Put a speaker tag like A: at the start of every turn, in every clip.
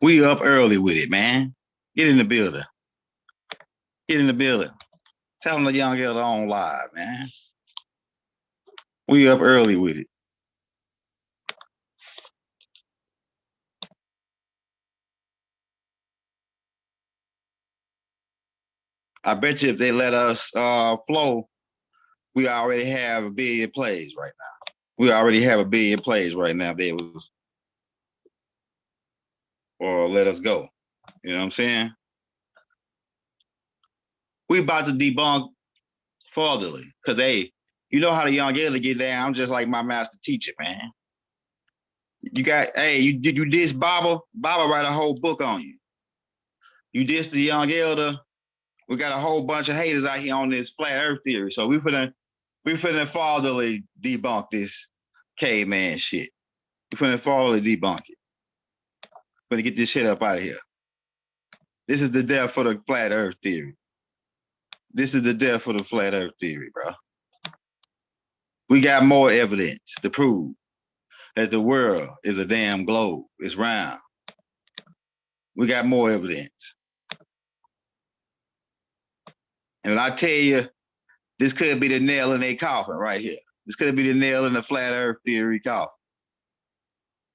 A: We up early with it, man. Get in the building. Get in the building. Tell them the young girl on live, man. We up early with it. I bet you if they let us flow, we already have a billion plays right now. We already have a billion plays right now if they was or let us go. You know what I'm saying? We about to debunk fatherly. Cause hey, you know how the young girl get down. I'm just like my master teacher, man. You got hey, you diss Baba. Baba write a whole book on you. You diss the young elder. We got a whole bunch of haters out here on this flat earth theory. So we finna fatherly debunk this caveman shit. We finna fatherly debunk it. Finna get this shit up out of here. This is the death for the flat earth theory. This is the death for the flat earth theory, bro. We got more evidence to prove that the world is a damn globe. It's round. We got more evidence. And when I tell you, this could be the nail in a coffin right here. This could be the nail in the flat earth theory coffin.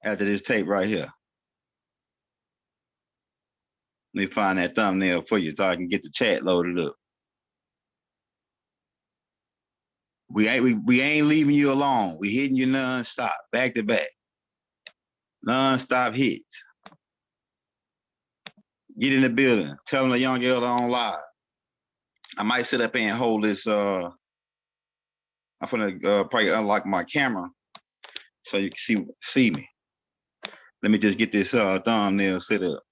A: After this tape right here. Let me find that thumbnail for you so I can get the chat loaded up. We ain't leaving you alone. We hitting you non-stop, back to back. Non-stop hits. Get in the building. Tell them the young girl on live. I might sit up and hold this. I'm gonna probably unlock my camera so you can see me. Let me just get this thumbnail set up.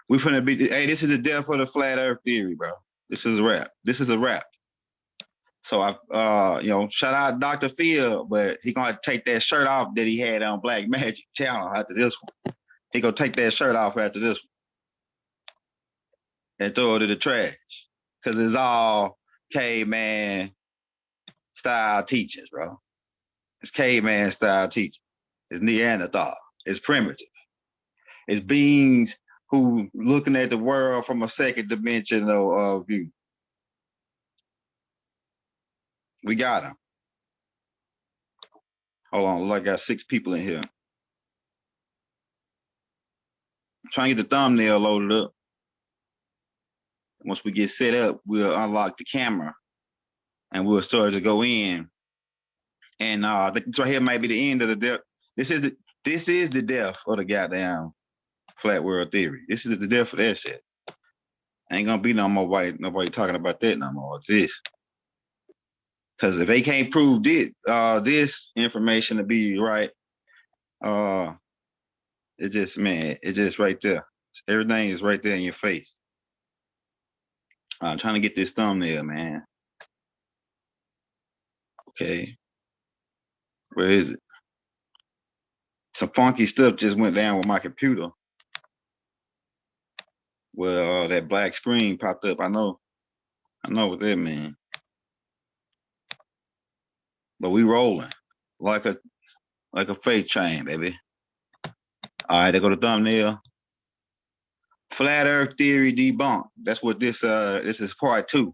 A: We finna be. Hey, this is the death of the flat Earth theory, bro. This is a wrap. This is a wrap. So I, shout out Dr. Phil, but he gonna take that shirt off that he had on Black Magic Channel after this one. He gonna take that shirt off after this one and throw it in the trash because it's all caveman style teachings, bro. It's caveman style teaching. It's Neanderthal. It's primitive. It's beings who looking at the world from a second dimensional view. We got them. Hold on, look, I got 6 people in here. I'm trying to get the thumbnail loaded up. Once we get set up, we'll unlock the camera and we'll start to go in. And I think this right here might be the end of the death. This is the death of the goddamn flat world theory. This is the death of that shit. Ain't gonna be nobody talking about that no more. It's this. Because if they can't prove this information to be right, it's just right there. Everything is right there in your face. I'm trying to get this thumbnail, man. Okay. Where is it? Some funky stuff just went down with my computer. Well, that black screen popped up. I know what that means. But we rolling like a freight train, baby. All right, there go the thumbnail. Flat Earth theory debunked. That's what this is part 2.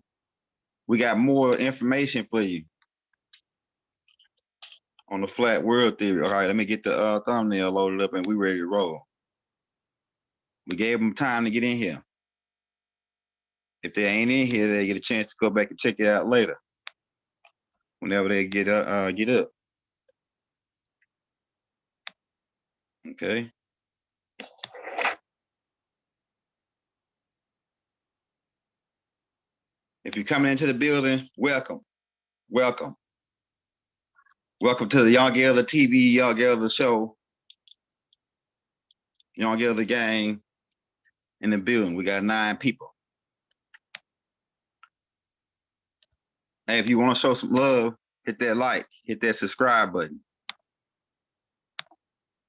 A: We got more information for you on the flat world theory. All right, let me get the thumbnail loaded up and we ready to roll. We gave them time to get in here. If they ain't in here, they get a chance to go back and check it out later. Whenever they get up. Okay. If you're coming into the building, welcome. Welcome. Welcome to the Young Elder TV, Young Elder Show. Young Elder Gang in the building. We got 9 people. Hey, if you want to show some love, hit that like, hit that subscribe button.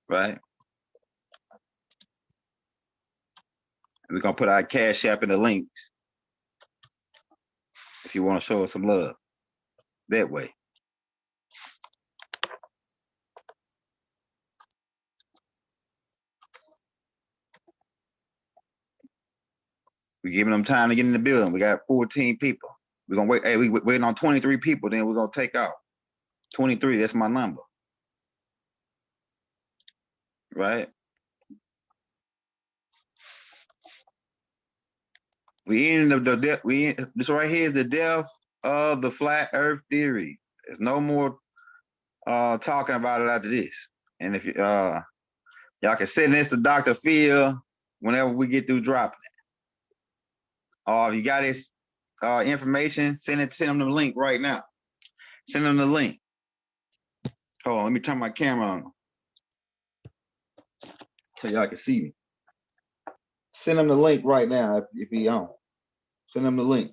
A: Right? And we're going to put our Cash App in the links if you want to show us some love that way. We're giving them time to get in the building. We got 14 people. We're gonna wait. Hey, we waiting on 23 people. Then we're gonna take out 23. That's my number, right? We in the this right here is the death of the flat Earth theory. There's no more talking about it after this. And if y'all can send this to Dr. Phil whenever we get through dropping it. If you got his information, send him the link right now. Send him the link. Hold on, let me turn my camera on so y'all can see me. Send him the link right now if he on. Send him the link.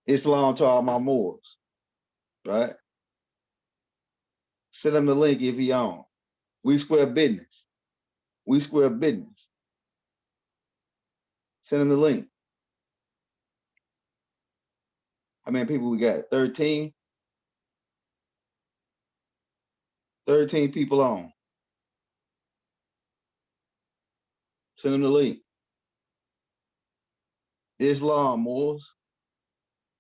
A: Islam to all my Moors, right? Send him the link if he on. We square business. We square business. Send him the link. How many people we got? 13? 13 people on. Send him the link. Islam, Moors.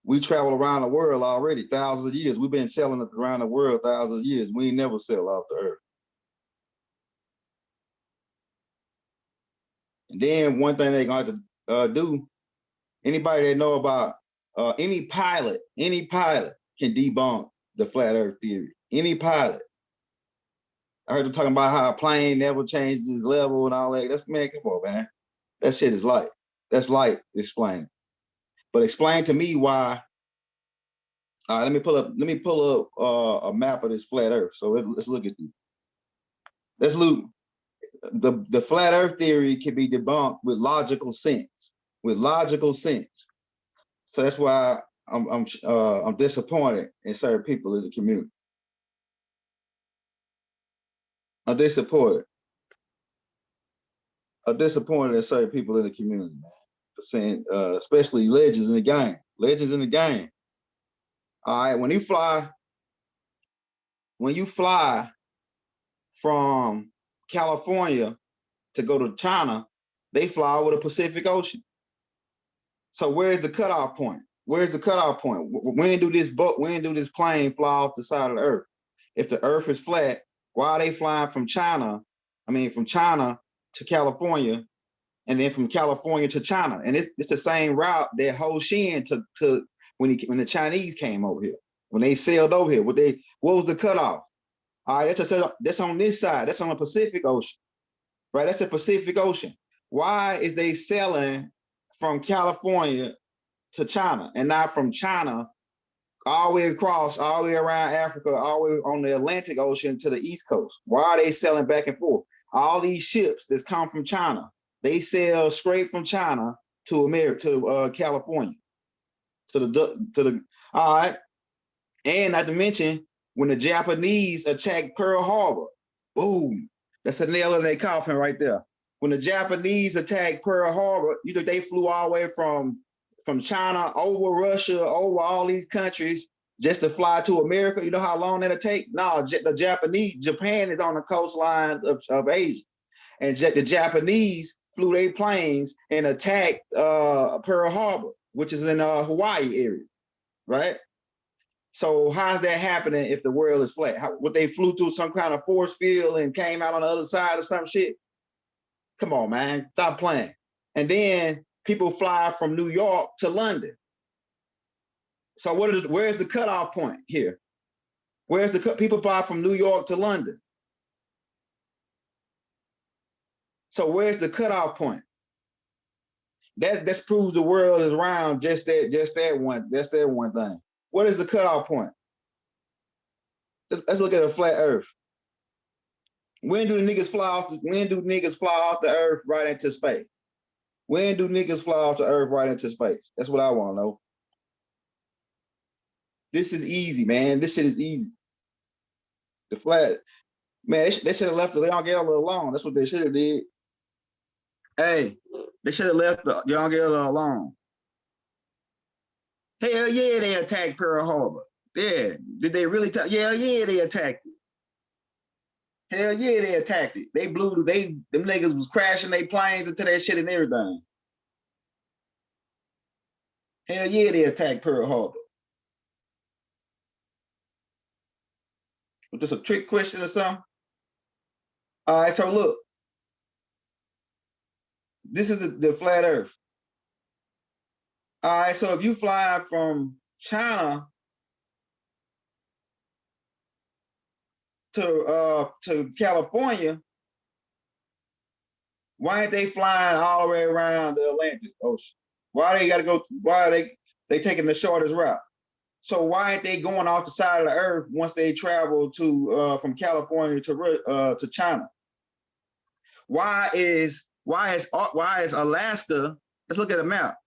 A: We travel around the world already, thousands of years. We've been selling it around the world thousands of years. We ain't never sell off the earth. And then one thing they're going to have to do, anybody that know about any pilot can debunk the flat earth theory. Any pilot. I heard them talking about how a plane never changes its level and all that. That's, man, come on, man. That shit is light. That's light explaining. But explain to me why. Let me pull up a map of this flat earth. So let's look at this. Let's look. The flat earth theory can be debunked with logical sense. With logical sense. So that's why I'm disappointed in certain people in the community. I'm disappointed in certain people in the community, man. Saying, especially legends in the game. Legends in the game. All right, when you fly from California to go to China, they fly over the Pacific Ocean. So where's the cutoff point? Where's the cutoff point? When do this plane fly off the side of the earth? If the earth is flat, why are they flying from China? From China to California, and then from California to China? And it's the same route that Ho Shin took when the Chinese came over here. When they sailed over here, what was the cutoff? All right, that's on this side. That's on the Pacific Ocean, right? That's the Pacific Ocean. Why is they sailing from California to China and not from China all the way across, all the way around Africa, all the way on the Atlantic Ocean to the East Coast? Why are they sailing back and forth? All these ships that come from China, they sail straight from China to America, to California, to the. All right, and not to mention when the Japanese attacked Pearl Harbor, boom, that's a nail in their coffin right there. When the Japanese attacked Pearl Harbor, you think they flew all the way from China over Russia, over all these countries just to fly to America? You know how long that'll take? No, Japan is on the coastline of Asia. And the Japanese flew their planes and attacked Pearl Harbor, which is in Hawaii area, right? So how's that happening if the world is flat? Would they flew through some kind of force field and came out on the other side or some shit? Come on, man, stop playing. And then people fly from New York to London. So where's the cutoff point here? People fly from New York to London? So where's the cutoff point? That proves the world is round. Just that one thing. What is the cutoff point? Let's look at a flat Earth. When do niggas fly off the Earth right into space? When do niggas fly off the Earth right into space? That's what I want to know. This is easy, man. This shit is easy. The flat, man, they should have left the Young Gala alone. That's what they should have did. Hey, they should have left the Young Gala alone. Hell yeah, they attacked Pearl Harbor. Yeah, did they really? Yeah, they attacked it. Hell yeah, they attacked it. They them niggas was crashing their planes into that shit and everything. Hell yeah, they attacked Pearl Harbor. Was this a trick question or something? All right, so look, this is the flat Earth. All right, so if you fly from China to California, why ain't they flying all the way around the Atlantic Ocean? Why they got to go? Why are they taking the shortest route? So why ain't they going off the side of the earth once they travel to from California to China? Why is Alaska? Let's look at the map.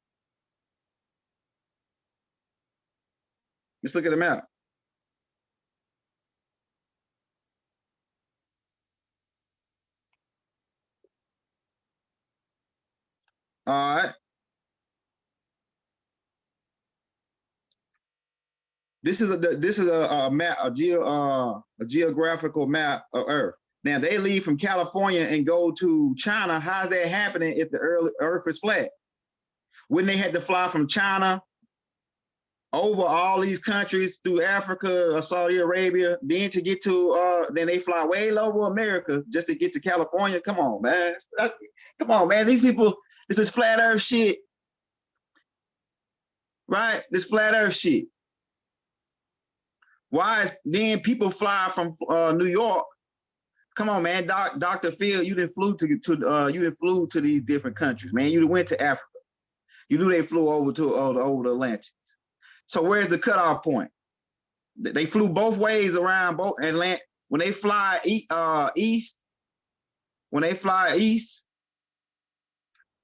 A: Let's look at the map. All right. This is a map, a geographical map of Earth. Now they leave from California and go to China. How's that happening if the Earth is flat? Wouldn't they have to fly from China over all these countries through Africa or Saudi Arabia, then to get to then they fly way over America just to get to California? Come on, man. Come on, man. These people, this is flat Earth shit, right? This flat Earth shit. Why is then people fly from New York? Come on, man. Dr. Phil, you didn't flew to these different countries, man. You went to Africa. You knew they flew over over the Atlantic. So where's the cutoff point? They flew both ways around both Atlantic. When they fly east,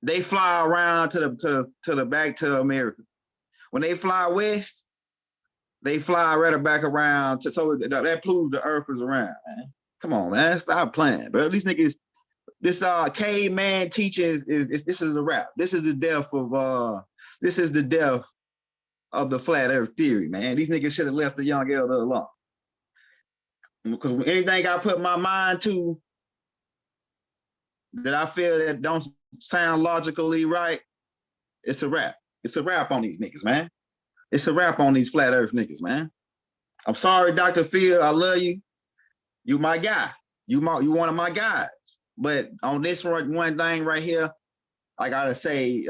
A: they fly around to the back to America. When they fly west, they fly right back around so that proves the Earth is around, man. Come on, man, stop playing, bro. These niggas, this caveman teaching is this is a wrap. This is the death of the flat Earth theory, man. These niggas should have left the young elder alone. Because anything I put my mind to that I feel that don't sound logically right, it's a wrap. It's a wrap on these niggas, man. It's a wrap on these flat Earth niggas, man. I'm sorry, Dr. Phil. I love you. You my guy. You one of my guys. But on this one thing right here, I gotta say, he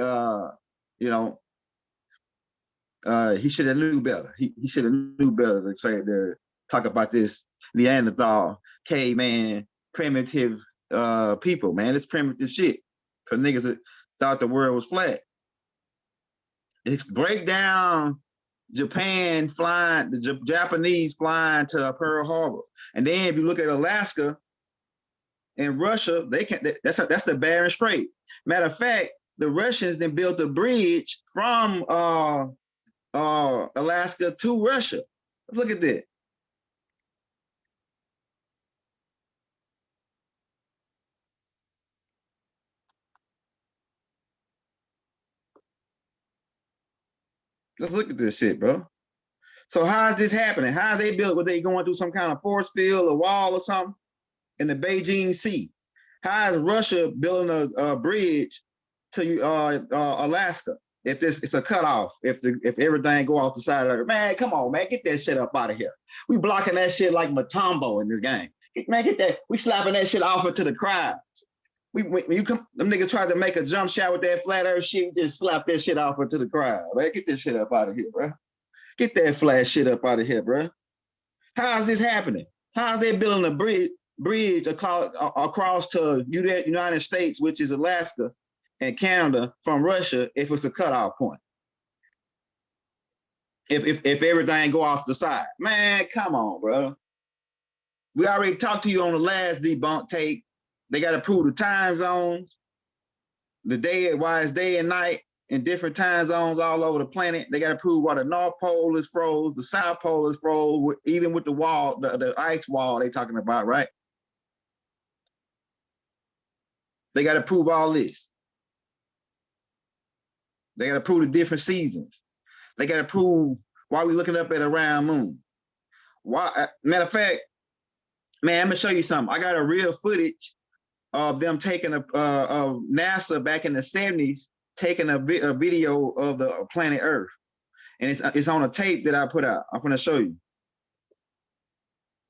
A: should have knew better. He should have knew better to say to talk about this Neanderthal, caveman, primitive people, man. It's primitive shit for niggas that thought the world was flat. It's break down Japan flying, the Japanese flying to Pearl Harbor. And then if you look at Alaska and Russia, they can't, that's the Bering Strait. Matter of fact, the Russians then built a bridge from Alaska to Russia. Let's look at that. Let's look at this shit, bro. So how is this happening? How are they built? Were they going through some kind of force field or wall or something in the Beijing Sea? How is Russia building a bridge to Alaska? If it's a cutoff, if everything go off the side of it, man, come on, man, get that shit up out of here. We blocking that shit like Matumbo in this game. Man, get that. We slapping that shit off into the crowds. When you come, them niggas tried to make a jump shot with that flat Earth shit. We just slap that shit off into the crowd, man. Get this shit up out of here, bro. Get that flat shit up out of here, bro. How's this happening? How's they building a bridge across to United States, which is Alaska and Canada, from Russia if it's a cutoff point? If everything go off the side, man, come on, bro. We already talked to you on the last debunk tape. They got to prove the time zones, the day, why it's day and night in different time zones all over the planet. They got to prove why the North Pole is froze, the South Pole is froze, even with the wall, the ice wall they talking about, right? They got to prove all this. They got to prove the different seasons. They got to prove why we looking up at a round moon. Why? Matter of fact, man, I'm gonna show you something. I got a real footage of them taking of NASA back in the 70s taking a video of the planet Earth, and it's on a tape that I put out. I'm gonna show you.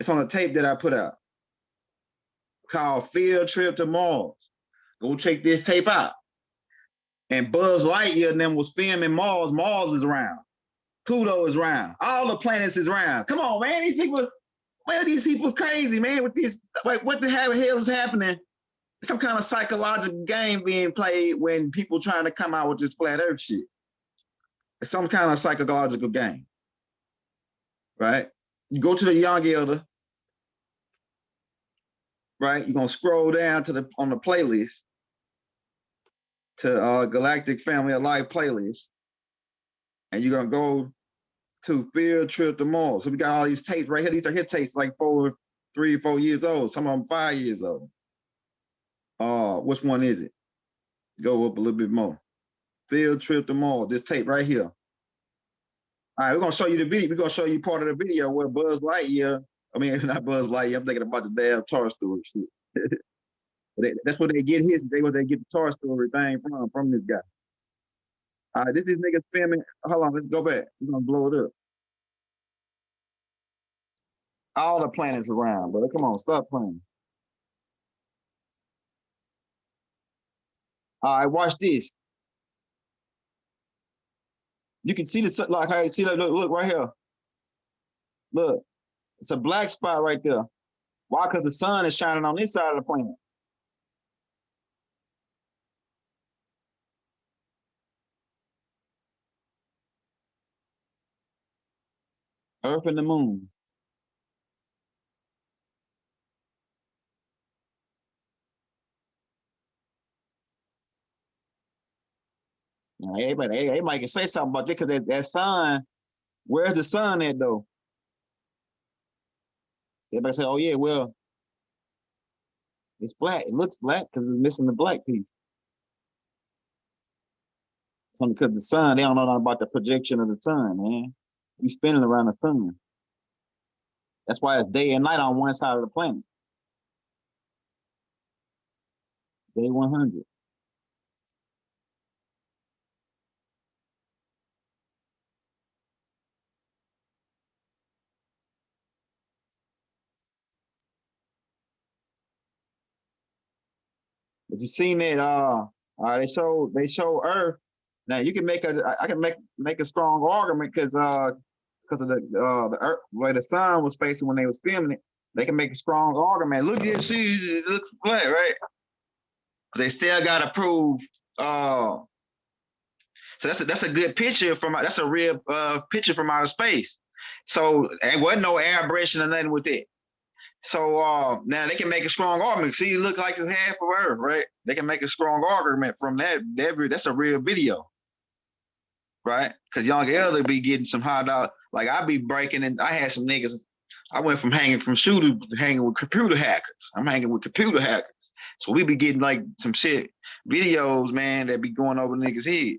A: It's on a tape that I put out called "Field Trip to Mars." Go check this tape out. And Buzz Lightyear and them was filming Mars. Mars is around. Pluto is around. All the planets is around. Come on, man. These people, well, these people crazy, man. With this, like, what the hell is happening? Some kind of psychological game being played when people trying to come out with this flat Earth shit. It's some kind of psychological game, right? You go to the Young Elder, right? You're gonna scroll down to on the playlist to Galactic Family of Life playlist, and you're gonna go to Field Trip to Mars. So we got all these tapes right here. These are hit tapes like 3 or 4 years old. Some of them 5 years old. Which one is it? Go up a little bit more. Field Trip to Mars. This tape right here. All right, we're gonna show you the video. We're gonna show you part of the video where Buzz Lightyear. I mean, not Buzz Lightyear. I'm thinking about the damn Toy Story shit. That's what they get what they get the Toy Story thing from this guy. All right, this niggas filming. Hold on, let's go back. We're gonna blow it up. All the planets around, brother. Come on, stop playing. All right, watch this. You can see the like how you see that. Look right here. Look, it's a black spot right there. Why? Because the sun is shining on this side of the planet. Earth and the moon. Now, everybody can say something about this because that sun. Where's the sun at though? Everybody say, "Oh yeah, well, it's flat. It looks flat because it's missing the black piece." Something because the sun, they don't know nothing about the projection of the sun, man. We spinning around the sun. That's why it's day and night on one side of the planet. Day 100. But you seen that? They show Earth. Now you can I can make a strong argument because of the Earth where the sun was facing when they was filming it. They can make a strong argument. Look at see, it looks flat, right? They still got to prove. So that's a good picture that's a real picture from outer space. So there wasn't no aberration or nothing with it. So now they can make a strong argument. See, it look like it's half of Earth, right? They can make a strong argument from that. That's a real video, right? Because Young Elder be getting some hot dog. Like I be breaking, and I had some niggas. I went from hanging from shooter to hanging with computer hackers. I'm hanging with computer hackers. So we be getting like some shit videos, man, that be going over niggas' head.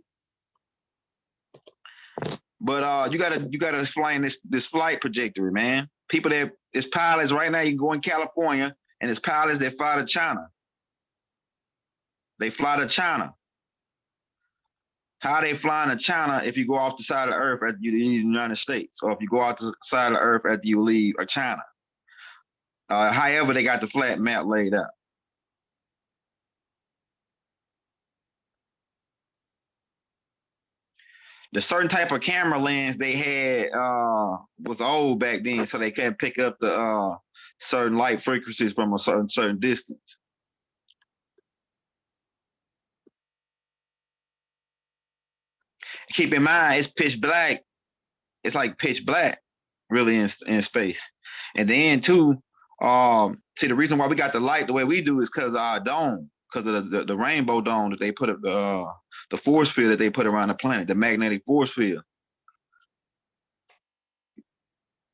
A: But you gotta explain this flight trajectory, man. People that it's pilots right now. You can go in California, and it's pilots that fly to China. They fly to China. How they flying to China if you go off the side of the Earth after you leave the United States, or if you go off the side of the Earth after you leave China? However, they got the flat map laid out. The certain type of camera lens they had was old back then, so they couldn't pick up the certain light frequencies from a certain distance. Keep in mind, it's pitch black. It's like pitch black, really in space. And then too, see the reason why we got the light the way we do is because our dome, because of the rainbow dome that they put up the force field that they put around the planet, the magnetic force field.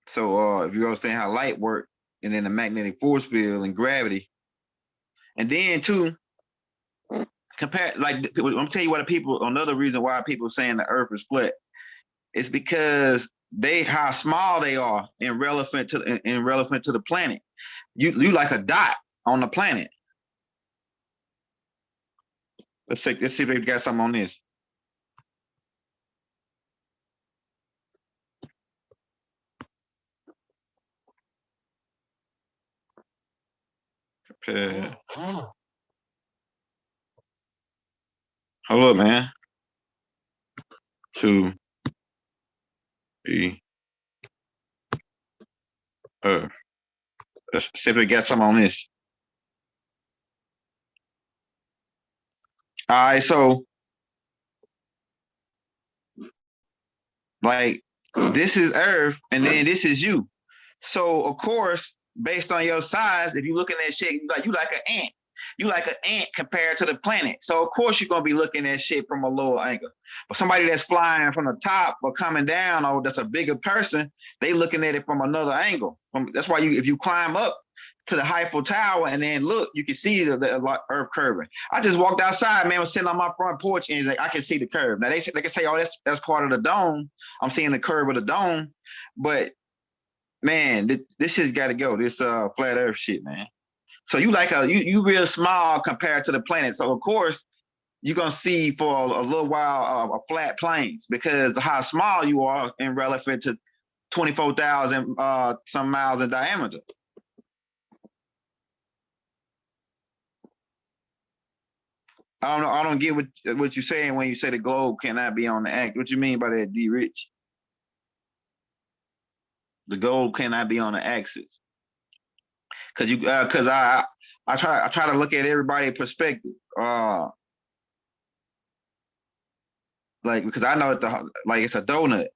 A: So if you understand how light works, and then the magnetic force field and gravity, and then too, compare like I'm gonna tell you what the people. Another reason why people are saying the Earth is flat, it's because how small they are in relevant to the planet. You like a dot on the planet. Let's see if they got something on this. Okay. Hold up, man. To the Earth. Let's see if we got some on this. All right, so like this is Earth, and then this is you. So of course, based on your size, if you looking at shit, you like an ant. You like an ant compared to the planet. So of course you're gonna be looking at shit from a lower angle. But somebody that's flying from the top or coming down, or that's a bigger person, they looking at it from another angle. That's why if you climb up to the Eiffel Tower and then look, you can see the Earth curving. I just walked outside, man. I was sitting on my front porch and like, I can see the curve. Now they can say, oh, that's part of the dome. I'm seeing the curve of the dome, but man, this shit's got to go. This flat Earth shit, man. So you like you real small compared to the planet. So of course you're gonna see for a little while a flat plains because of how small you are in relation to 24,000 some miles in diameter. I don't know. I don't get what you're saying when you say the globe cannot be on the act. What you mean by that, D. Rich? The globe cannot be on the axis because I try to look at everybody's perspective. Like because I know like it's a donut,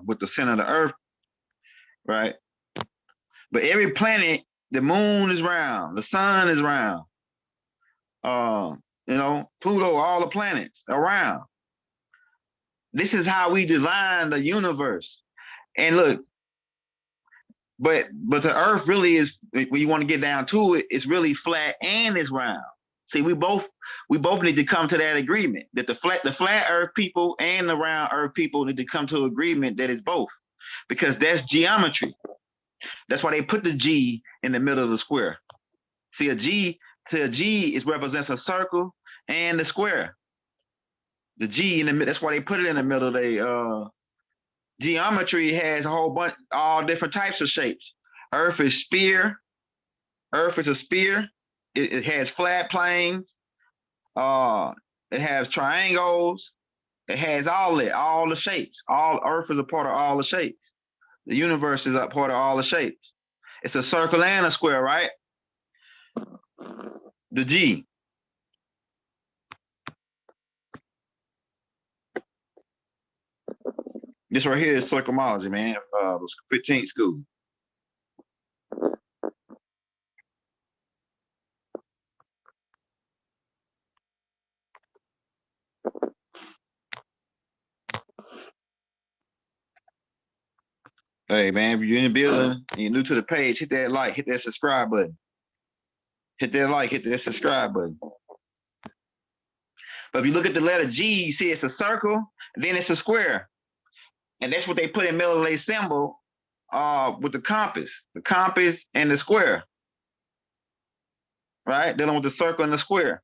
A: with the center of the Earth, right? But every planet, the moon is round, the sun is round. Pluto, all the planets around. This is how we design the universe. And look, but the Earth really is when you want to get down to it, it's really flat and it's round. See, we both need to come to that agreement that the flat Earth people and the round Earth people need to come to agreement that it's both, because that's geometry. That's why they put the G in the middle of the square. See, a G is represents a circle and the square. The G in the middle. That's why they put it in the middle. Geometry has a whole bunch, all different types of shapes. Earth is sphere. Earth is a sphere. It has flat planes. It has triangles. It has all the shapes. All Earth is a part of all the shapes. The universe is a part of all the shapes. It's a circle and a square, right? The G. This right here is circumology, man. 15th school. Hey, man, if you're in the building and you're new to the page, hit that like, hit that subscribe button. Hit that like, hit that subscribe button. But if you look at the letter G, you see it's a circle, then it's a square. And that's what they put in middle of their symbol with the compass and the square, right? Dealing with the circle and the square.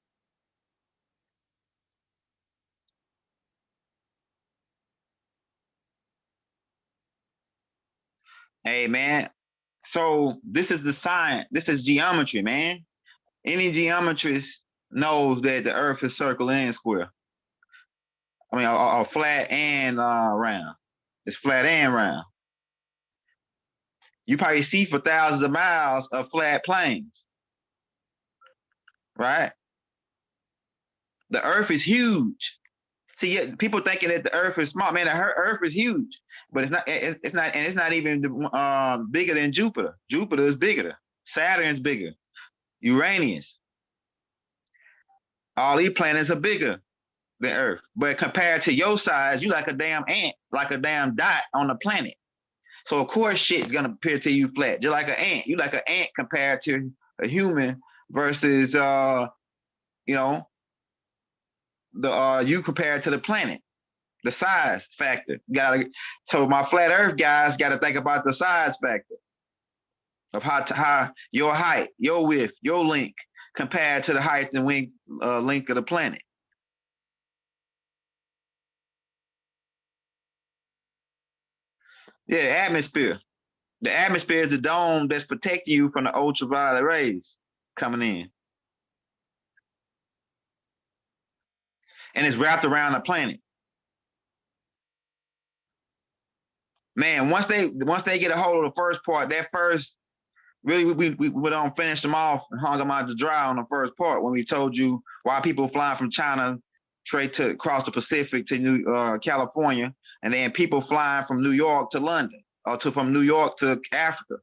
A: Hey, man. So this is the science. This is geometry, man. Any geometrist knows that the Earth is circle and square. I mean, a flat and round. It's flat and round. You probably see for thousands of miles of flat plains, right? The Earth is huge. See, yeah, people thinking that the Earth is small. Man, the Earth is huge, but it's not. It's not, and it's not even bigger than Jupiter. Jupiter is bigger. Saturn is bigger. Uranus. All these planets are bigger than Earth. But compared to your size, you like a damn ant, like a damn dot on the planet. So of course shit's gonna appear to you flat. Just like an ant. You like an ant compared to a human versus you know, you compared to the planet. The size factor. So my flat earth guys gotta think about the size factor of how your height, your width, your length compared to the height and length of the planet. Yeah, atmosphere. The atmosphere is the dome that's protecting you from the ultraviolet rays coming in. And it's wrapped around the planet. Man, once they get a hold of the first part, that first really we don't finish them off and hung them out to dry on the first part when we told you why people flying from China straight to across the Pacific to California, and then people flying from New York to London, or from New York to Africa,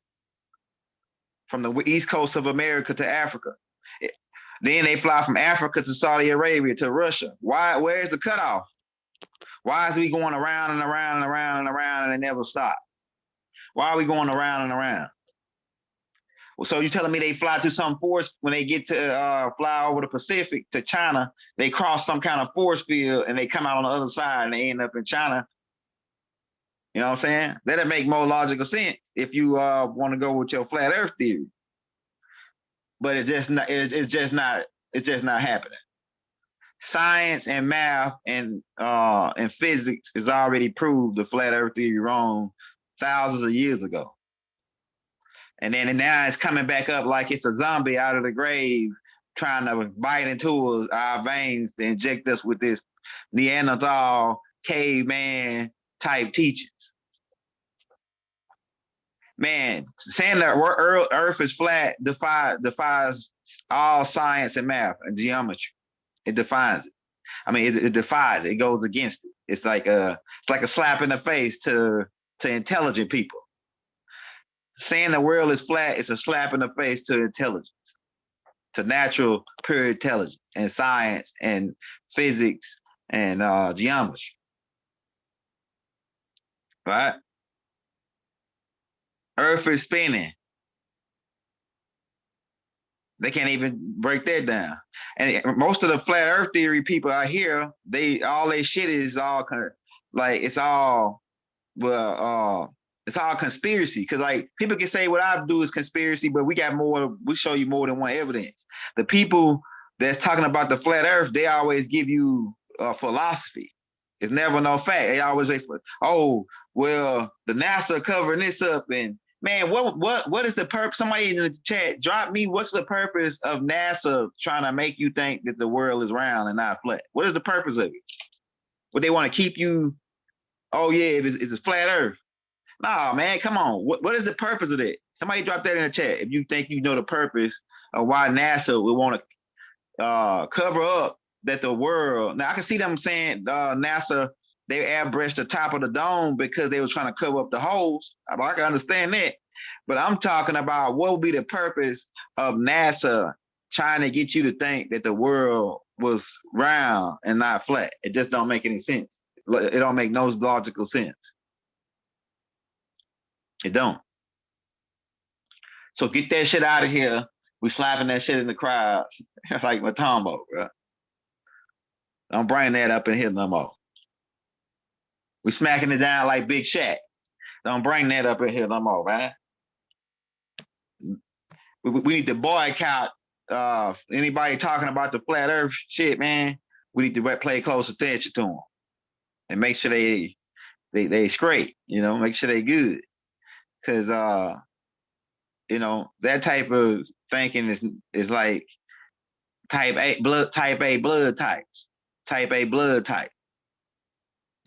A: from the east coast of America to Africa. Then they fly from Africa to Saudi Arabia to Russia. Why? Where's the cutoff? Why is we going around and around and around and around and it never stop? Why are we going around and around? Well, so you're telling me they fly through some force when they get to fly over the Pacific to China, they cross some kind of force field and they come out on the other side and they end up in China. You know what I'm saying? That'd make more logical sense if you want to go with your flat Earth theory. But it's just not. It's just not happening. Science and math and physics has already proved the flat Earth theory wrong thousands of years ago. And now it's coming back up like it's a zombie out of the grave, trying to bite into our veins to inject us with this Neanderthal caveman type teachings. Man, saying that Earth is flat defies all science and math and geometry. It defines it. I mean, it defies it. It goes against it. It's like a slap in the face to intelligent people. Saying the world is flat is a slap in the face to intelligence, to natural pure intelligence and science and physics and geometry. Right? Earth is spinning. They can't even break that down. And most of the flat Earth theory people out here, all they shit is all like it's all conspiracy. Because like people can say what I do is conspiracy, but we show you more than one evidence. The people that's talking about the flat Earth, they always give you philosophy. It's never no fact. They always say, "Oh, well, the NASA covering this up," and man, what is the purpose? Somebody in the chat, drop me. What's the purpose of NASA trying to make you think that the world is round and not flat? What is the purpose of it? Would they want to keep you? Oh yeah, it's a flat Earth. Nah, man, come on. What is the purpose of that? Somebody drop that in the chat if you think you know the purpose of why NASA would want to cover up that the world. Now I can see them saying NASA, they airbrushed the top of the dome because they were trying to cover up the holes. I can understand that, but I'm talking about what would be the purpose of NASA trying to get you to think that the world was round and not flat. It just don't make any sense. It don't make no logical sense. It don't. So get that shit out of here. We slapping that shit in the crowd like Matumbo, bro. Don't bring that up in here no more. We smacking it down like Big Shaq. Don't bring that up in here no more, man. We need to boycott anybody talking about the flat Earth shit, man. We need to pay close attention to them and make sure they straight. You know, make sure they good, because you know that type of thinking is like type A blood types. Type A blood type.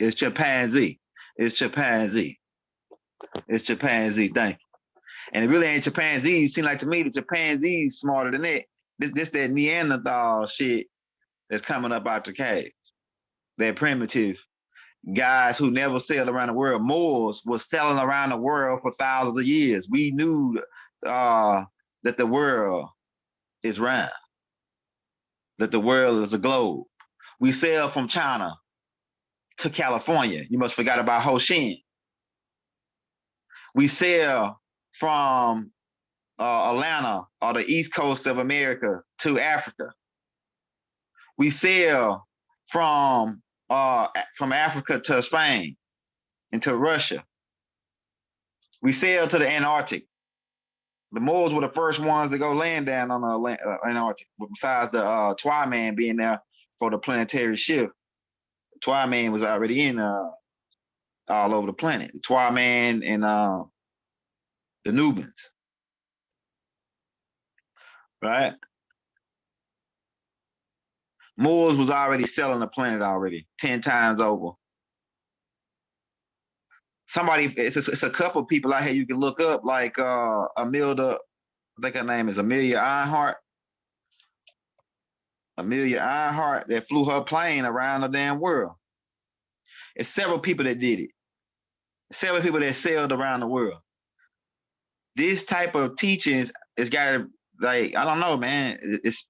A: It's chimpanzee. It's chimpanzee. It's chimpanzee. Thank you. And it really ain't chimpanzees. Seem like to me the chimpanzees smarter than that. This that Neanderthal shit that's coming up out the cave. That primitive guys who never sailed around the world. Moors was sailing around the world for thousands of years. We knew that the world is round. That the world is a globe. We sailed from China to California. You must forgot about Ho Chi Minh. We sail from Atlanta or the east coast of America to Africa. We sail from Africa to Spain and to Russia. We sail to the Antarctic. The Moors were the first ones to go land down on the Antarctic, besides the Twyman being there for the planetary shift. Twyman was already in all over the planet. Twyman and the Nubians, right? Moors was already selling the planet already 10 times over. Somebody, it's a couple people out here you can look up, like Amelia, I think her name is Amelia Earhart. Amelia Earhart that flew her plane around the damn world. It's several people that did it. Several people that sailed around the world. This type of teachings it's got to, like, I don't know, man. It's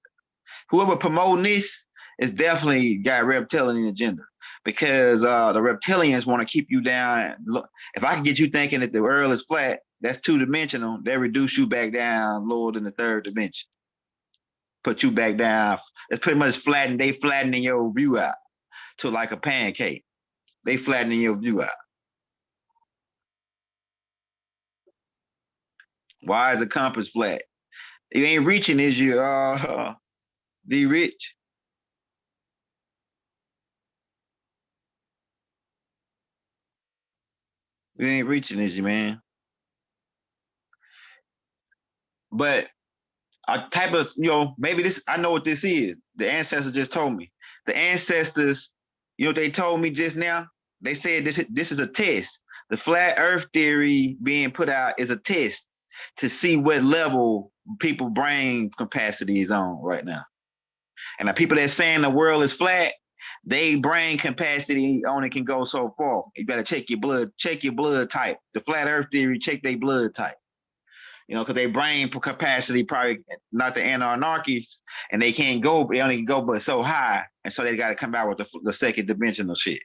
A: whoever promoting this is definitely got a reptilian agenda, because the reptilians want to keep you down. Look, if I can get you thinking that the world is flat, that's two-dimensional, they reduce you back down lower than the third dimension. Put you back down. It's pretty much flattened. They flattening your view out to like a pancake. They flattening your view out. Why is the compass flat? You ain't reaching, is you the rich? You ain't reaching, is you, man? But a type of, maybe this, I know what this is. The ancestors just told me. The ancestors, what they told me just now? They said this is a test. The flat earth theory being put out is a test to see what level people brain capacity is on right now. And the people that saying the world is flat, they brain capacity only can go so far. You better check your blood type. The flat earth theory, check their blood type. Because their brain capacity probably not the anarchies, and they only can go but so high, and so they got to come out with the second dimensional shit.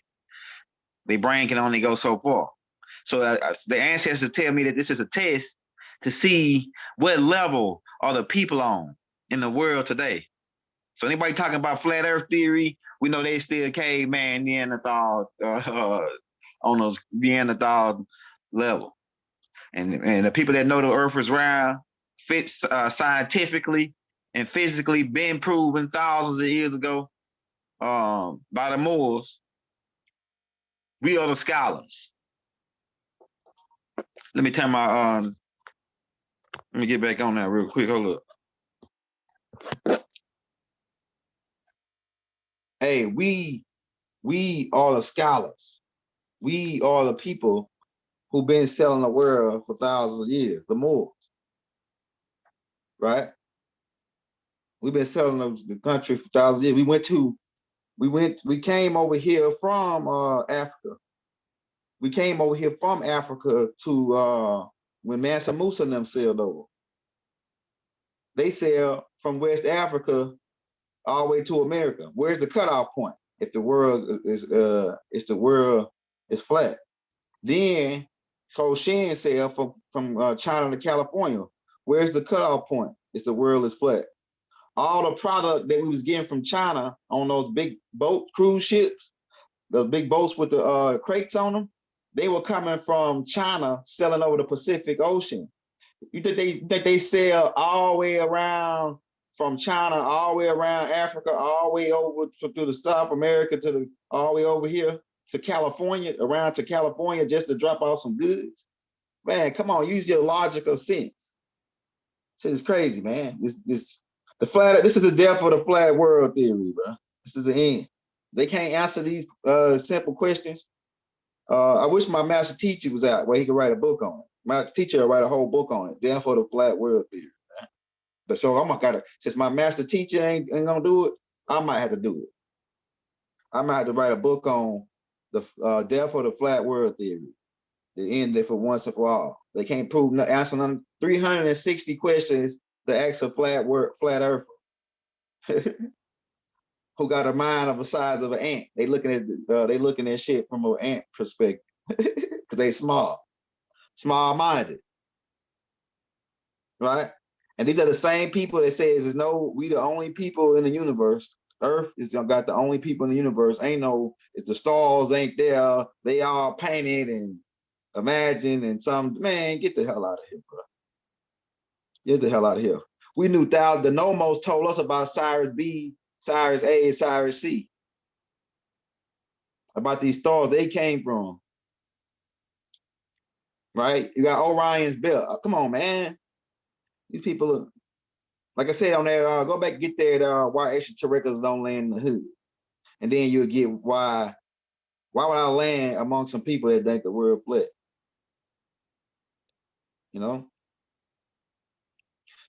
A: Their brain can only go so far. So the ancestors tell me that this is a test to see what level are the people on in the world today. So anybody talking about flat Earth theory, we know they still caveman Neanderthal on those Neanderthal level. And the people that know the earth is round, fits scientifically and physically been proven thousands of years ago by the Moors. We are the scholars. Let me turn my let me get back on that real quick. Hold up. Hey, we are the scholars. We are the people who've been selling the world for thousands of years, the Moors. Right? We've been selling the country for thousands of years. We came over here from Africa. We came over here from Africa to when Mansa Musa and them sailed over. They sailed from West Africa all the way to America. Where's the cutoff point? If the world is flat. Then Shen sailed from China to California. Where's the cutoff point? If the world is flat. All the product that we was getting from China on those big boat cruise ships, the big boats with the crates on them, they were coming from China selling over the Pacific Ocean. You think they sell all the way around from China, all the way around Africa, all the way over to the South America, all the way over here to California, around to California, just to drop off some goods? Man, come on, use your logical sense. Shit is crazy, man. This is a death for the flat world theory, bro. This is the end. They can't answer these simple questions. I wish my master teacher was out where he could write a book on it. My teacher will write a whole book on it. Death for the flat world theory. But so since my master teacher ain't gonna do it, I might have to do it. I might have to write a book on the death for the flat world theory. The end it for once and for all. They can't prove answer none 360 questions to ask a flat earth who got a mind of the size of an ant. They looking at shit from an ant perspective because they small-minded, right? And these are the same people that says we the only people in the universe. Earth is got the only people in the universe. If the stars ain't there, they all painted and imagined and man, get the hell out of here, bro. Get the hell out of here. We knew thousands. The Nomos told us about Cyrus B, Cyrus A, Cyrus C. About these stars they came from. right? You got Orion's belt. Come on, man. These people are, like I said on there, go back and get that why extraterrestrials don't land in the hood. And then you'll get why would I land among some people that think the world flat? You know?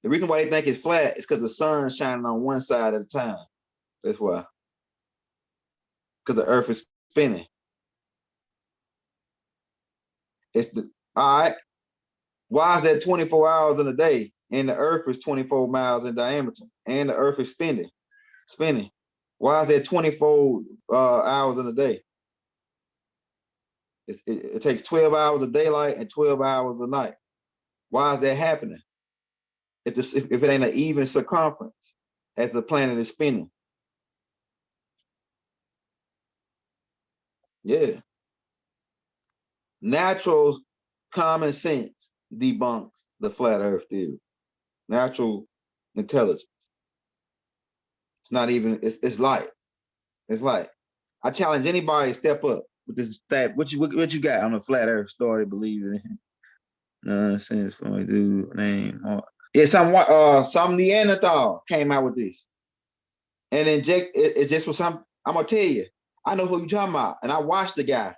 A: The reason why they think it's flat is because the sun's shining on one side at a time. That's why. Because the earth is spinning. It's the all right. Why is that 24 hours in a day? And the earth is 24 miles in diameter. And the earth is spinning. Why is that 24 hours in a day? It takes 12 hours of daylight and 12 hours of night. Why is that happening? If it ain't an even circumference as the planet is spinning. Yeah. Natural common sense debunks the flat earth theory. Natural intelligence. It's not even, it's light. It's light. I challenge anybody to step up with this that what you got on the flat earth story believing in. Nonsense for a dude name. Yeah, some Neanderthal came out with this. And inject it just was some. I'm gonna tell you, I know who you talking about, and I watched the guy.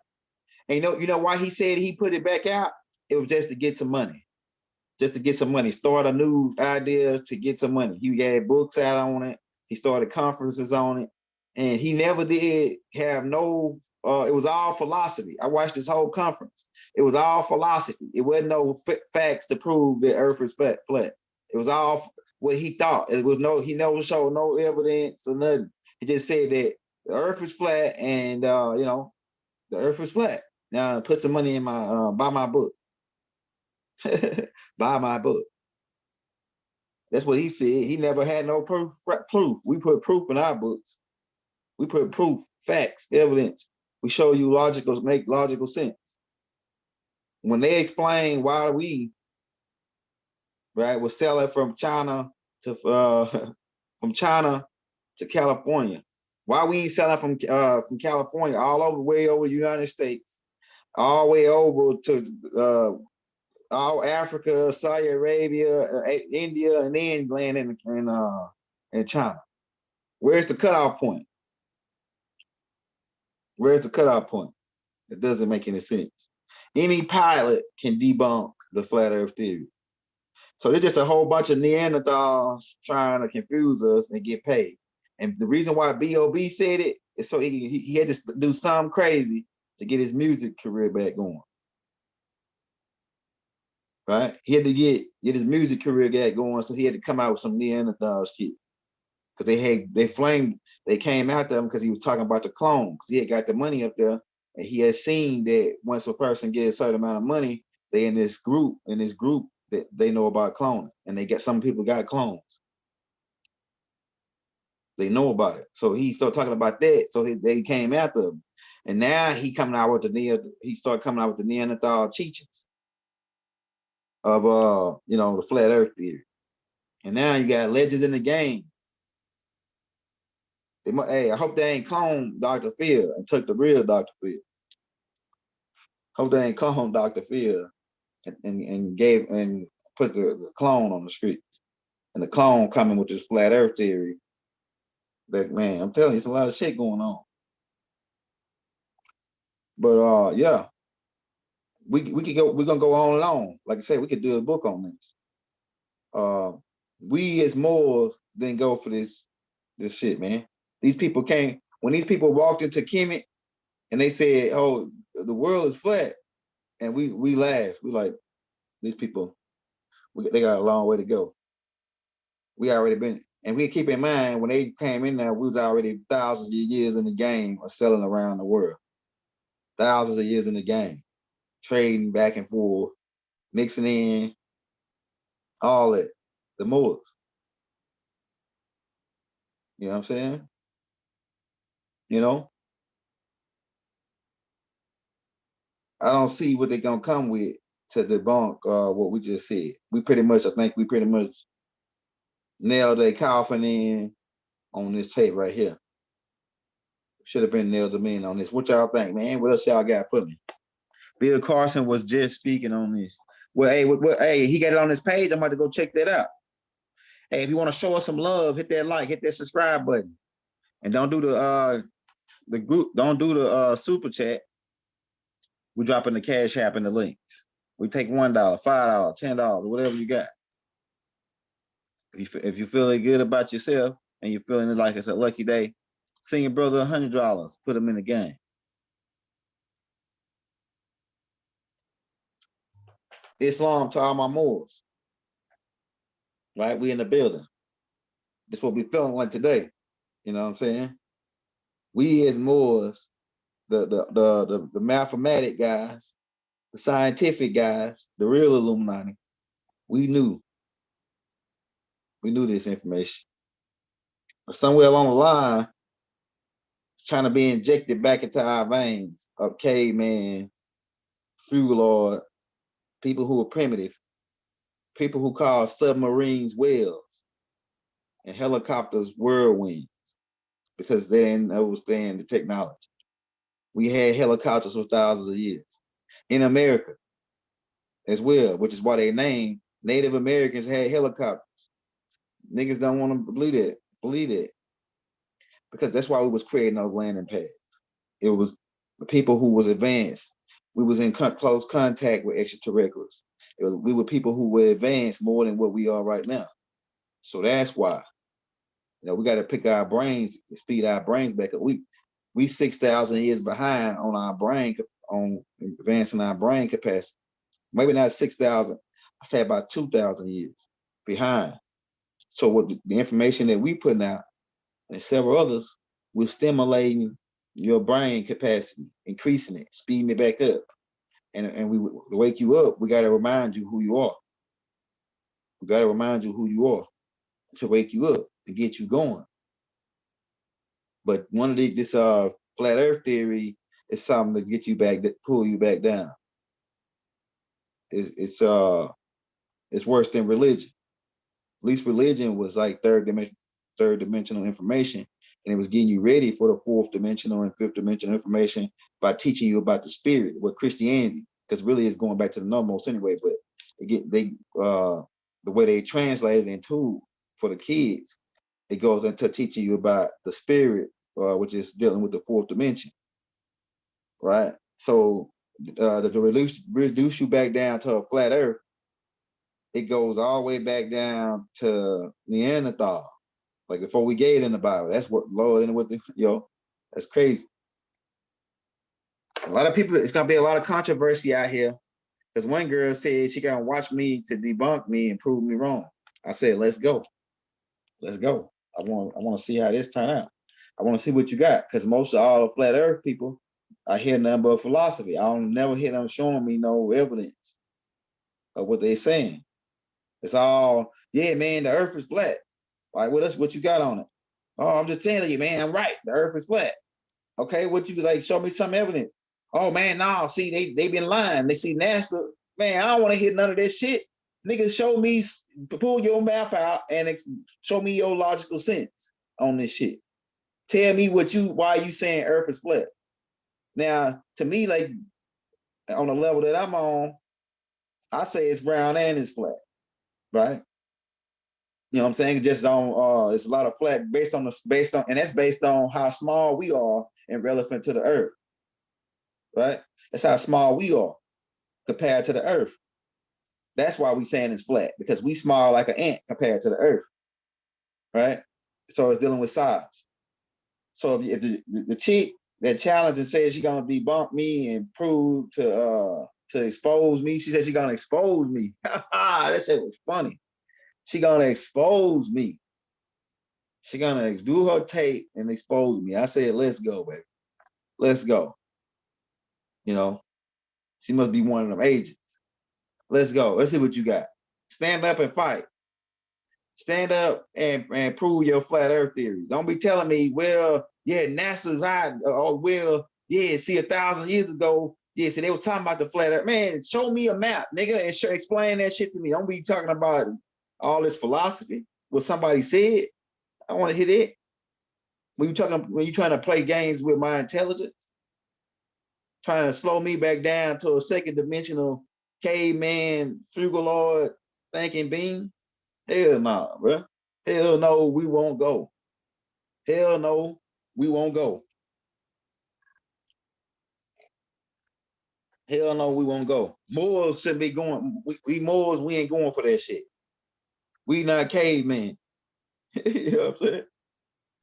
A: And you know why he said he put it back out? It was just to get some money, start a new idea to get some money. He had books out on it. He started conferences on it, and he never did have no. It was all philosophy. I watched this whole conference. It was all philosophy. It wasn't no facts to prove that Earth is flat. It was all what he thought. It was he never showed no evidence or nothing. He just said that the Earth is flat, and the Earth is flat. Now put some money in my buy my book. Buy my book. That's what he said. He never had no proof. We put proof in our books. We put proof, facts, evidence. We show you make logical sense. When they explain why we, right, we're selling from China to from China to California. Why we ain't selling from California all over, way over the United States, all the way over to all Africa, Saudi Arabia, India, and then land in China. Where's the cutoff point? Where's the cutoff point? It doesn't make any sense. Any pilot can debunk the flat Earth theory. So there's just a whole bunch of Neanderthals trying to confuse us and get paid. And the reason why B.O.B. said it is so he had to do something crazy to get his music career back going. Right? He had to get his music career back going, so he had to come out with some Neanderthal shit. Because they came after him because he was talking about the clone, because he had got the money up there, and he had seen that once a person gets a certain amount of money, they in this group that they know about cloning, and some people got clones. They know about it. So he started talking about that. So they came after him. And now he started coming out with the Neanderthal teachings of the flat earth theory. And now you got legends in the game. I hope they ain't cloned Dr. Phil and took the real Dr. Phil. Hope they ain't cloned Dr. Phil and put the clone on the streets. And the clone coming with this flat earth theory. That, man, I'm telling you, it's a lot of shit going on. But yeah, we're gonna go on and on. Like I said, we could do a book on this. We as Moors didn't go for this shit, man. These people when these people walked into Kemet and they said, "Oh, the world is flat," and we laughed. We like, these people, they got a long way to go. We already been, and we keep in mind when they came in there, we was already thousands of years in the game of selling around the world. Thousands of years in the game, trading back and forth, mixing in, all that. The Moors. You know what I'm saying? You know, I don't see what they're gonna come with to debunk what we just said. I think we pretty much nailed a coffin in on this tape right here. Should have been nailed them in on this. What y'all think, man? What else y'all got for me? Bill Carson was just speaking on this. Well, hey, he got it on his page. I'm about to go check that out. Hey, if you want to show us some love, hit that like, hit that subscribe button, and don't do the group, don't do the super chat. We dropping the Cash App in the links. We take $1, $5, $10, whatever you got. If you're feeling good about yourself and you're feeling like it's a lucky day, send your brother $100. Put him in the game. Islam to all my Moors. Right? We in the building. That's what we feeling like today. You know what I'm saying? We as Moors, the mathematic guys, the scientific guys, the real Illuminati, we knew this information. But somewhere along the line, it's trying to be injected back into our veins of caveman, feudal lord, people who are primitive, people who call submarines whales and helicopters whirlwinds because they didn't understand the technology. We had helicopters for thousands of years in America as well, which is why they named Native Americans had helicopters. Niggas don't want to believe that, because that's why we was creating those landing pads. It was the people who was advanced. We was in close contact with extraterrestrials. We were people who were advanced more than what we are right now. So that's why, we got to pick our brains, speed our brains back up. We 6,000 years behind on our brain, on advancing our brain capacity. Maybe not 6,000. I say about 2,000 years behind. So what the information that we putting out and several others, we're stimulating your brain capacity, increasing it, speeding it back up. And we to wake you up, we got to remind you who you are. We got to remind you who you are to wake you up, to get you going. But one of this flat earth theory is something to get you back, that pull you back down. It's worse than religion. At least religion was like third dimensional information, and it was getting you ready for the fourth dimensional and fifth dimensional information by teaching you about the spirit, with Christianity, because really it's going back to the normals anyway. But the way they translate it into for the kids, it goes into teaching you about the spirit, which is dealing with the fourth dimension, right? So to reduce you back down to a flat earth, it goes all the way back down to Neanderthal, like before we gave it in the Bible. That's what Lord and what that's crazy. A lot of people, it's gonna be a lot of controversy out here, because one girl said she gonna watch me to debunk me and prove me wrong. I said, let's go. I want to see how this turn out. I want to see what you got, because most of all the flat earth people, I hear nothing but philosophy. I don't never hear them showing me no evidence of what they're saying. It's all, yeah, man, the earth is flat. Like, what you got on it? Oh, I'm just telling you, man, I'm right. The earth is flat. Okay, what you like? Show me some evidence. Oh man, no, see, they been lying. They see NASA. Man, I don't want to hear none of this shit. Nigga, show me, pull your map out and show me your logical sense on this shit. Tell me why you saying earth is flat. Now, to me, like, on the level that I'm on, I say it's round and it's flat, right? You know what I'm saying? Just on it's a lot of flat and that's based on how small we are and relevant to the earth, right? That's how small we are compared to the earth. That's why we saying it's flat, because we small like an ant compared to the earth, right? So it's dealing with size. So if the chick that challenged and says she gonna debunk me and prove to expose me, she said she gonna expose me. That shit was funny. She gonna expose me. She gonna do her tape and expose me. I said, let's go, baby. Let's go. She must be one of them agents. Let's go. Let's see what you got. Stand up and fight. Stand up and prove your flat earth theory. Don't be telling me, well, yeah, NASA's out, or well, yeah, see, 1,000 years ago, yeah, see, they were talking about the flat earth. Man, show me a map, nigga, and explain that shit to me. Don't be talking about all this philosophy, what somebody said. I want to hear that. When you trying to play games with my intelligence, trying to slow me back down to a second dimensional caveman, frugaloid thinking being. Hell no, bro. Hell no, we won't go. Hell no, we won't go. Hell no, we won't go. Moors shouldn't be going. We Moors, we ain't going for that shit. We not cavemen. You know what I'm saying?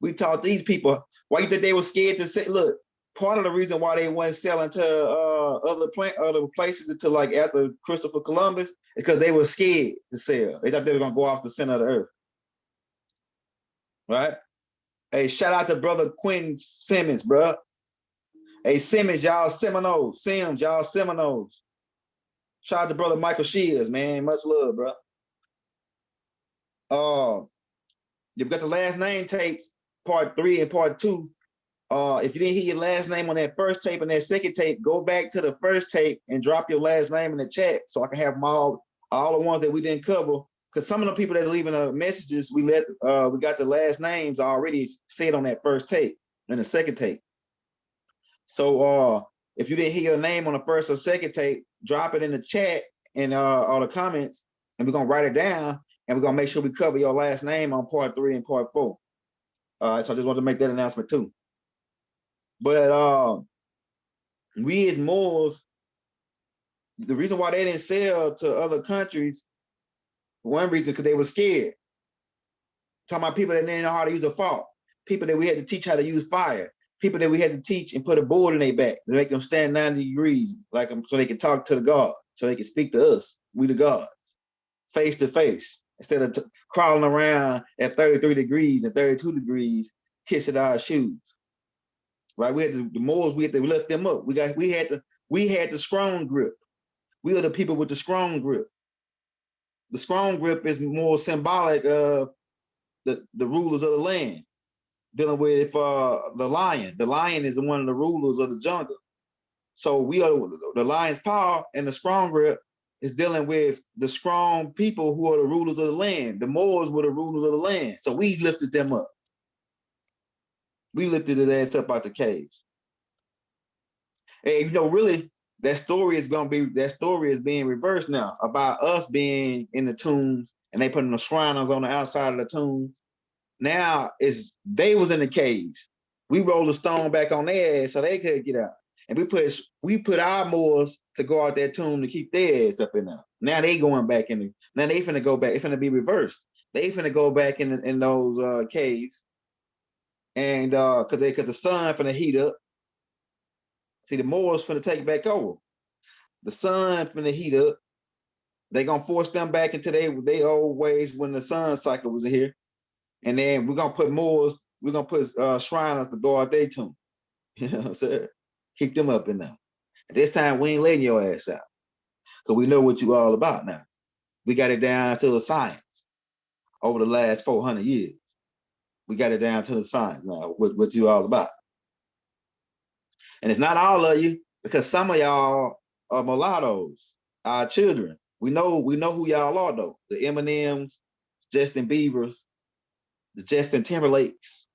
A: We taught these people. Why you think they were scared to say? Look, part of the reason why they weren't selling to other places until like after Christopher Columbus is because they were scared to sell. They thought they were gonna go off the center of the earth, right? Hey, shout out to brother Quentin Simmons, bro. Hey, Simmons, y'all Seminoles. Sims, y'all Seminoles. Shout out to brother Michael Shears, man. Much love, bro. You've got the last name tapes, part 3 and part 2. If you didn't hear your last name on that first tape and that second tape, go back to the first tape and drop your last name in the chat so I can have them all the ones that we didn't cover. Because some of the people that are leaving the messages, we got the last names already said on that first tape and the second tape. So if you didn't hear your name on the first or second tape, drop it in the chat and all the comments, and we're gonna write it down, and we're gonna make sure we cover your last name on part 3 and part 4. So I just wanted to make that announcement too. But we as Moors, the reason why they didn't sell to other countries, one reason because they were scared. Talking about people that didn't know how to use a fork, people that we had to teach how to use fire, people that we had to teach and put a board in their back to make them stand 90 degrees, like them, so they could talk to the God, so they could speak to us, we the gods, face to face, instead of crawling around at 33 degrees and 32 degrees, kissing our shoes. Right? We had the Moors, we lift them up. We had the strong grip. We are the people with the strong grip. The strong grip is more symbolic of the rulers of the land, dealing with the lion. The lion is one of the rulers of the jungle. So we are the lion's power, and the strong grip is dealing with the strong people who are the rulers of the land. The Moors were the rulers of the land. So we lifted them up. We lifted their ass up out the caves. And really, that story is being reversed now about us being in the tombs and they putting the shriners on the outside of the tombs. Now they was in the caves. We rolled a stone back on their ass so they could get out. And we put our Moors to go out that tomb to keep their ass up in there. Now they going back in. Now they finna go back. It's finna be reversed. They finna go back in those caves, and because the sun finna heat up. See, the Moors finna take back over. The sun finna heat up. They gonna force them back into their old ways when the sun cycle was here. And then we're gonna put Moors, we're gonna put Shriners to go out their tomb. You know what I'm saying? Keep them up in there. At this time, we ain't letting your ass out. Because we know what you all about now. We got it down to the science over the last 400 years. We got it down to the science now, what you all about. And it's not all of you, because some of y'all are mulattoes, our children. We know who y'all are though. The Eminems, Justin Biebers, the Justin Timberlakes.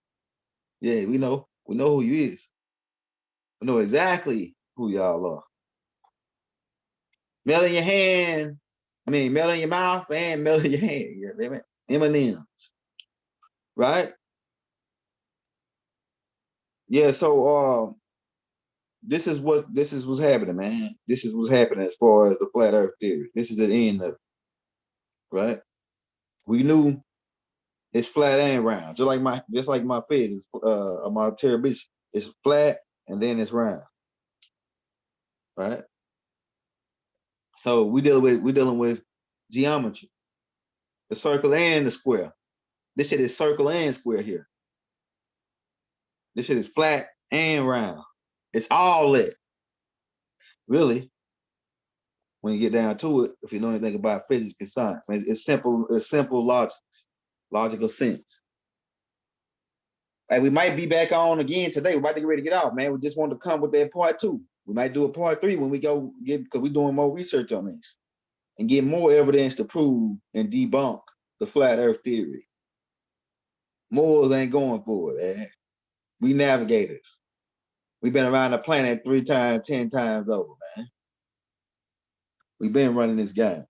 A: Yeah, we know who you is. We know exactly who y'all are. Melt in your hand. Melt in your mouth and melt in your hand. Yeah, M&Ms. Right? Yeah, so this is what's happening, man. This is what's happening as far as the flat earth theory. This is the end of it. Right? We knew it's flat and round. Just like my face, my terabit, it's flat and then it's round. Right? So we're dealing with geometry. The circle and the square. This shit is circle and square here. This shit is flat and round. It's all lit. Really, when you get down to it, if you know anything about physics and science, it's simple logical sense. And we might be back on again today. We might get ready to get out, man. We just wanted to come with that part 2. We might do a part 3 when we go because we're doing more research on this and get more evidence to prove and debunk the flat earth theory. Moors ain't going for it, man. We navigators.
B: We've been around the planet 3 times, 10 times over, man. We've been running this game.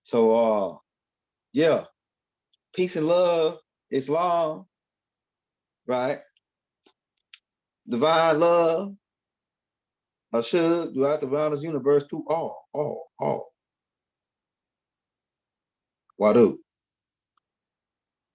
B: So yeah, peace and love, Islam, right? Divine love, should throughout the roundest universe to all. Wadu.